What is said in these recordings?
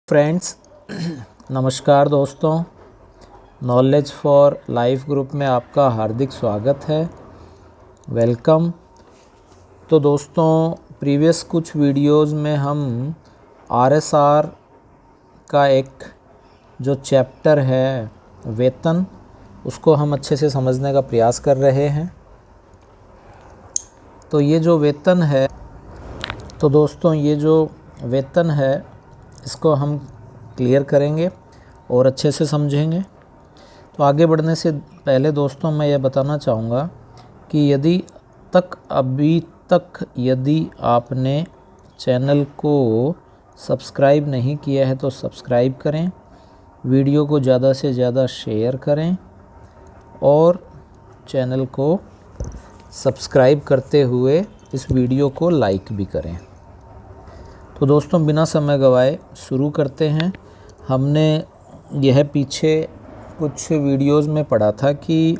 Friends, नमस्कार दोस्तों। Knowledge for life group में आपका हार्दिक स्वागत है। वेलकम। तो दोस्तों, प्रीवियस कुछ वीडियोस में हम आरएसआर का एक जो चैप्टर है वेतन, उसको हम अच्छे से समझने का प्रयास कर रहे हैं। तो ये जो वेतन है, तो दोस्तों ये जो वेतन है इसको हम क्लियर करेंगे और अच्छे से समझेंगे। तो आगे बढ़ने से पहले दोस्तों मैं ये बताना चाहूँगा कि अभी तक यदि आपने चैनल को सब्सक्राइब नहीं किया है तो सब्सक्राइब करें, वीडियो को ज़्यादा से ज़्यादा शेयर करें और चैनल को सब्सक्राइब करते हुए इस वीडियो को लाइक भी करें। तो दोस्तों बिना समय गवाए शुरू करते हैं। हमने यह पीछे कुछ वीडियोस में पढ़ा था कि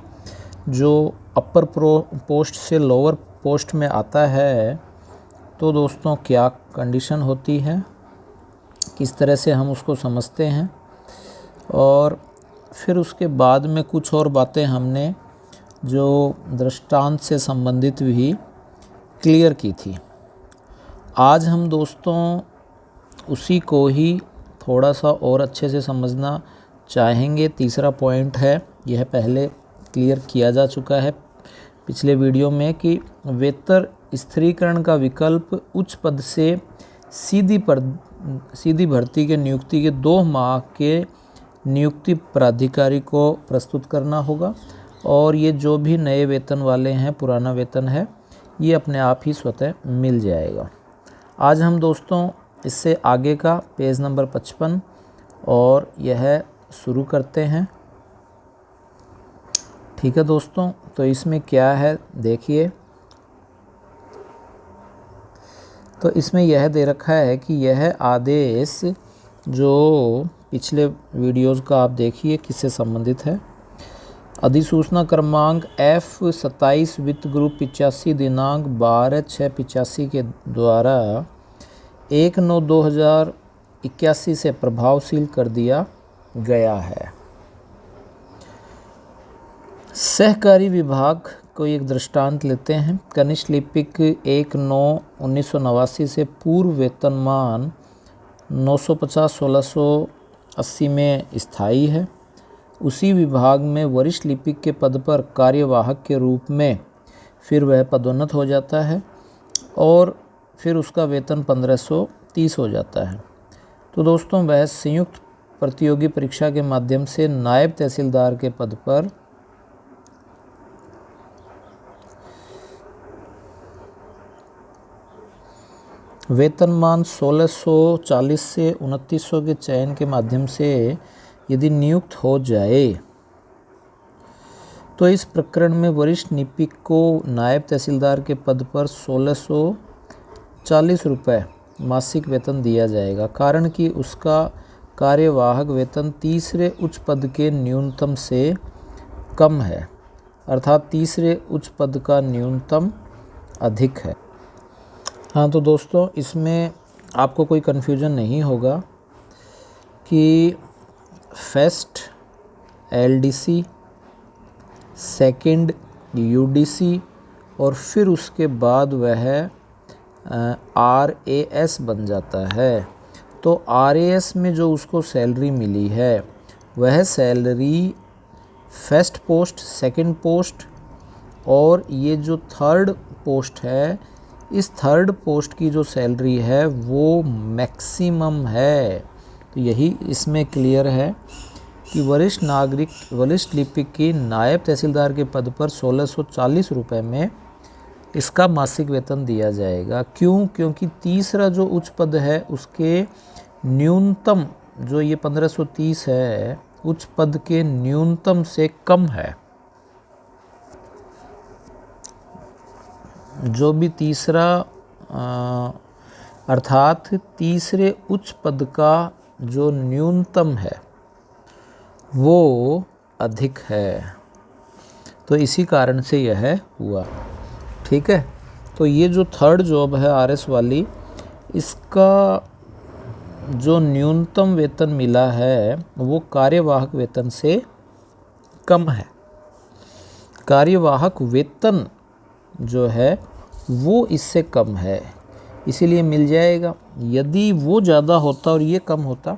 जो अपर पोस्ट से लोअर पोस्ट में आता है तो दोस्तों क्या कंडीशन होती है, किस तरह से हम उसको समझते हैं, और फिर उसके बाद में कुछ और बातें हमने जो दृष्टांत से संबंधित भी क्लियर की थी। आज हम दोस्तों उसी को ही थोड़ा सा और अच्छे से समझना चाहेंगे। तीसरा पॉइंट है, यह पहले क्लियर किया जा चुका है पिछले वीडियो में कि वेतन स्थिरीकरण का विकल्प उच्च पद से सीधी भर्ती के नियुक्ति के 2 माह के नियुक्ति प्राधिकारी को प्रस्तुत करना होगा, और ये जो भी नए वेतन वाले हैं, पुराना वेतन है, ये अपने आप ही स्वतः मिल जाएगा। आज हम दोस्तों इससे आगे का पेज नंबर 55 और यह शुरू करते हैं। ठीक है दोस्तों, तो इसमें क्या है देखिए। तो इसमें यह दे रखा है कि यह आदेश जो पिछले वीडियोस का आप देखिए किससे संबंधित है। अधिसूचना क्रमांक F27 वित्त ग्रुप 85 दिनांक 12/6/85 के द्वारा 1/9/2081 से प्रभावशील कर दिया गया है। सहकारी विभाग को एक दृष्टांत लेते हैं। कनिष्ठ लिपिक 1/9/1989 से पूर्व वेतनमान 950-1680 में स्थायी है। उसी विभाग में वरिष्ठ लिपिक के पद पर कार्यवाहक के रूप में फिर वह पदोन्नत हो जाता है और फिर उसका वेतन 1530 हो जाता है। तो दोस्तों वह संयुक्त प्रतियोगी परीक्षा के माध्यम से नायब तहसीलदार के पद पर वेतनमान 1640 से 2900 के चयन के माध्यम से यदि नियुक्त हो जाए तो इस प्रकरण में वरिष्ठ लिपिक को नायब तहसीलदार के पद पर 1640 रुपये मासिक वेतन दिया जाएगा, कारण कि उसका कार्यवाहक वेतन तीसरे उच्च पद के न्यूनतम से कम है, अर्थात तीसरे उच्च पद का न्यूनतम अधिक है। हाँ, तो दोस्तों इसमें आपको कोई कन्फ्यूजन नहीं होगा कि फर्स्ट LDC, सेकंड UDC और फिर उसके बाद वह RAS बन जाता है। तो RAS में जो उसको सैलरी मिली है वह salary first post, second post और ये जो थर्ड पोस्ट है, इस थर्ड पोस्ट की जो सैलरी है वो मैक्सिमम है। तो यही इसमें क्लियर है कि वरिष्ठ लिपिक की नायब तहसीलदार के पद पर 1640 रुपये में इसका मासिक वेतन दिया जाएगा। क्यों? क्योंकि तीसरा जो उच्च पद है उसके न्यूनतम जो ये 1530 है, उच्च पद के न्यूनतम से कम है। जो भी तीसरा अर्थात तीसरे उच्च पद का जो न्यूनतम है वो अधिक है। तो इसी कारण से यह हुआ। ठीक है, तो ये जो थर्ड जॉब है RS वाली, इसका जो न्यूनतम वेतन मिला है वो कार्यवाहक वेतन से कम है। कार्यवाहक वेतन जो है वो इससे कम है, इसीलिए मिल जाएगा। यदि वो ज़्यादा होता और ये कम होता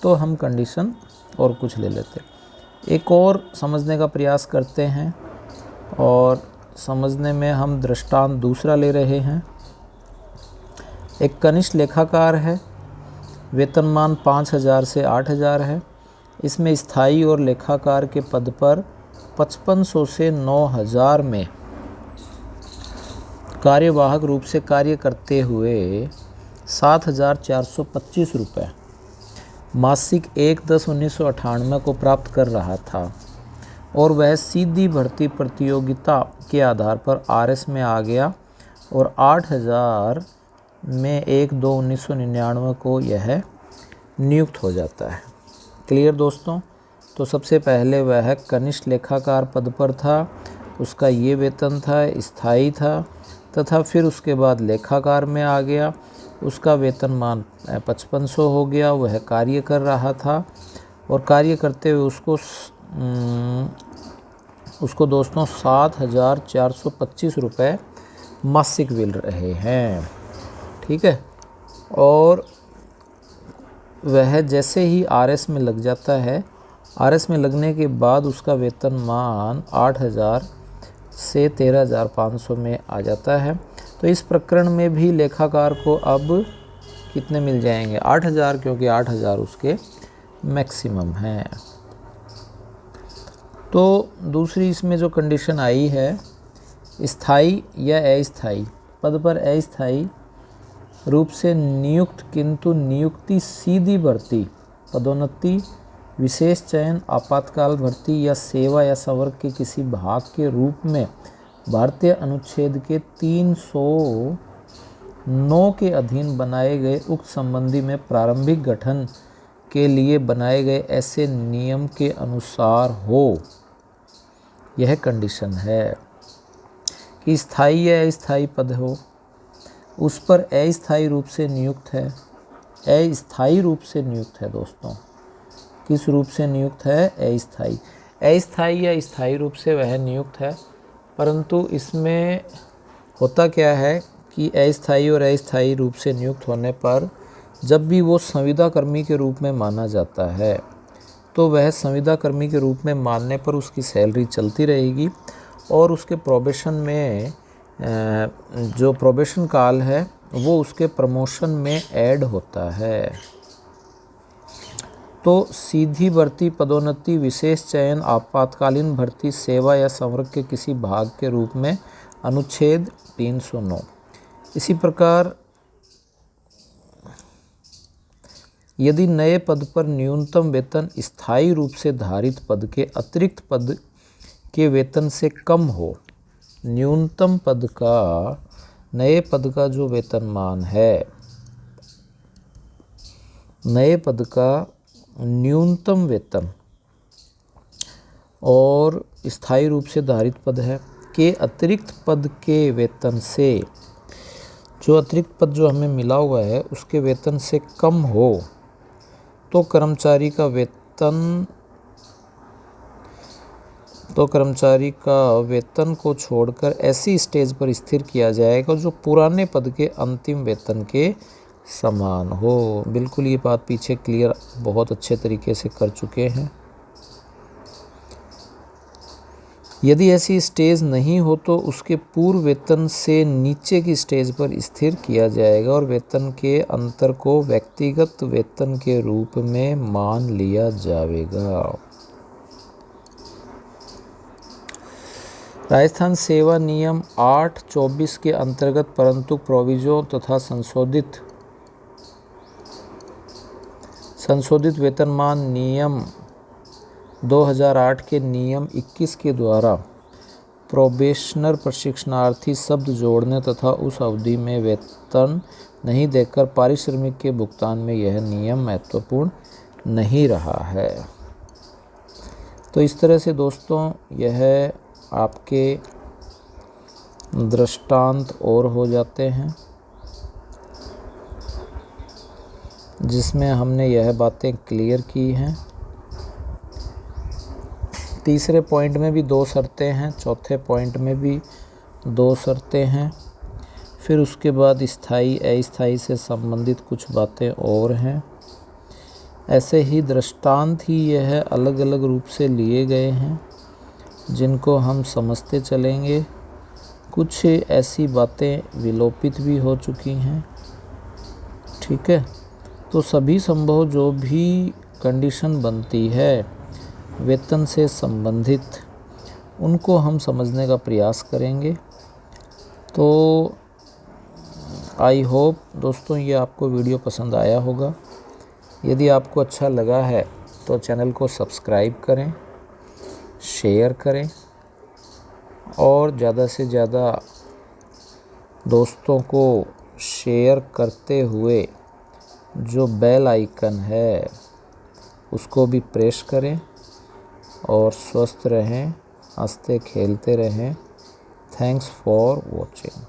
तो हम कंडीशन और कुछ ले लेते। एक और समझने का प्रयास करते हैं, और समझने में हम दृष्टांत दूसरा ले रहे हैं। एक कनिष्ठ लेखाकार है, वेतनमान 5,000 से 8,000 है। इसमें स्थायी और लेखाकार के पद पर 5500 से 9,000 में कार्यवाहक रूप से कार्य करते हुए 7,425 रुपये मासिक 1/10/1998 को प्राप्त कर रहा था, और वह सीधी भर्ती प्रतियोगिता के आधार पर आरएस में आ गया और 8,000 में 1/2/1999 को यह नियुक्त हो जाता है। क्लियर दोस्तों? तो सबसे पहले वह कनिष्ठ लेखाकार पद पर था, उसका ये वेतन था, स्थायी था, तथा फिर उसके बाद लेखाकार में आ गया, उसका वेतनमान 5500 हो गया। वह कार्य कर रहा था और कार्य करते हुए उसको दोस्तों 7,425 रुपये मासिक मिल रहे हैं। ठीक है, और वह जैसे ही आरएस में लग जाता है, आरएस में लगने के बाद उसका वेतनमान 8,000 से 13,500 में आ जाता है। तो इस प्रकरण में भी लेखाकार को अब कितने मिल जाएंगे? 8,000, क्योंकि 8,000 उसके मैक्सिमम हैं। तो दूसरी इसमें जो कंडीशन आई है, स्थायी या अस्थायी पद पर अस्थायी रूप से नियुक्त किंतु नियुक्ति सीधी भर्ती, पदोन्नति, विशेष चयन, आपातकाल भर्ती या सेवा या संवर्ग के किसी भाग के रूप में भारतीय अनुच्छेद के 309 के अधीन बनाए गए उक्त संबंधी में प्रारंभिक गठन के लिए बनाए गए ऐसे नियम के अनुसार हो। यह कंडीशन है कि स्थायी या अस्थायी पद हो, उस पर अस्थायी रूप से नियुक्त है। अस्थायी रूप से नियुक्त है दोस्तों। किस रूप से नियुक्त है? अस्थायी। अस्थायी या स्थायी रूप से वह नियुक्त है, परंतु इसमें होता क्या है कि अस्थायी और अस्थायी रूप से नियुक्त होने पर जब भी वो संविदा कर्मी के रूप में माना जाता है, तो वह संविदा कर्मी के रूप में मानने पर उसकी सैलरी चलती रहेगी, और उसके प्रोबेशन में जो प्रोबेशन काल है वो उसके प्रमोशन में ऐड होता है। तो सीधी भर्ती, पदोन्नति, विशेष चयन, आपातकालीन भर्ती, सेवा या संवर्ग के किसी भाग के रूप में अनुच्छेद 309। इसी प्रकार यदि नए पद पर न्यूनतम वेतन स्थायी रूप से धारित पद के अतिरिक्त पद के वेतन से कम हो, न्यूनतम पद का, नए पद का जो वेतनमान है, नए पद का न्यूनतम वेतन और स्थायी रूप से धारित पद है के अतिरिक्त पद के वेतन से, जो अतिरिक्त पद जो हमें मिला हुआ है उसके वेतन से कम हो, तो कर्मचारी का वेतन को छोड़कर ऐसी स्टेज पर स्थिर किया जाएगा जो पुराने पद के अंतिम वेतन के समान हो। बिल्कुल ये बात पीछे क्लियर बहुत अच्छे तरीके से कर चुके हैं। यदि ऐसी स्टेज नहीं हो तो उसके पूर्व वेतन से नीचे की स्टेज पर स्थिर किया जाएगा और वेतन के अंतर को व्यक्तिगत वेतन के रूप में मान लिया जाएगा। राजस्थान सेवा नियम 8/24 के अंतर्गत परंतु प्रोविजो तथा संशोधित वेतनमान नियम 2008 के नियम 21 के द्वारा प्रोबेशनर प्रशिक्षणार्थी शब्द जोड़ने तथा उस अवधि में वेतन नहीं देकर पारिश्रमिक के भुगतान में यह नियम महत्वपूर्ण नहीं रहा है। तो इस तरह से दोस्तों यह आपके दृष्टांत और हो जाते हैं। जिसमें हमने यह बातें क्लियर की हैं। तीसरे पॉइंट में भी 2 शर्तें हैं, चौथे पॉइंट में भी 2 शर्तें हैं। फिर उसके बाद स्थायी अस्थायी से संबंधित कुछ बातें और हैं। ऐसे ही दृष्टांत ही यह अलग अलग रूप से लिए गए हैं जिनको हम समझते चलेंगे। कुछ ऐसी बातें विलोपित भी हो चुकी हैं। ठीक है, तो सभी संभव जो भी कंडीशन बनती है वेतन से संबंधित, उनको हम समझने का प्रयास करेंगे। तो आई होप दोस्तों ये आपको वीडियो पसंद आया होगा। यदि आपको अच्छा लगा है तो चैनल को सब्सक्राइब करें, शेयर करें और ज़्यादा से ज़्यादा दोस्तों को शेयर करते हुए जो बेल आइकन है उसको भी प्रेस करें और स्वस्थ रहें, हंसते खेलते रहें। Thanks for watching.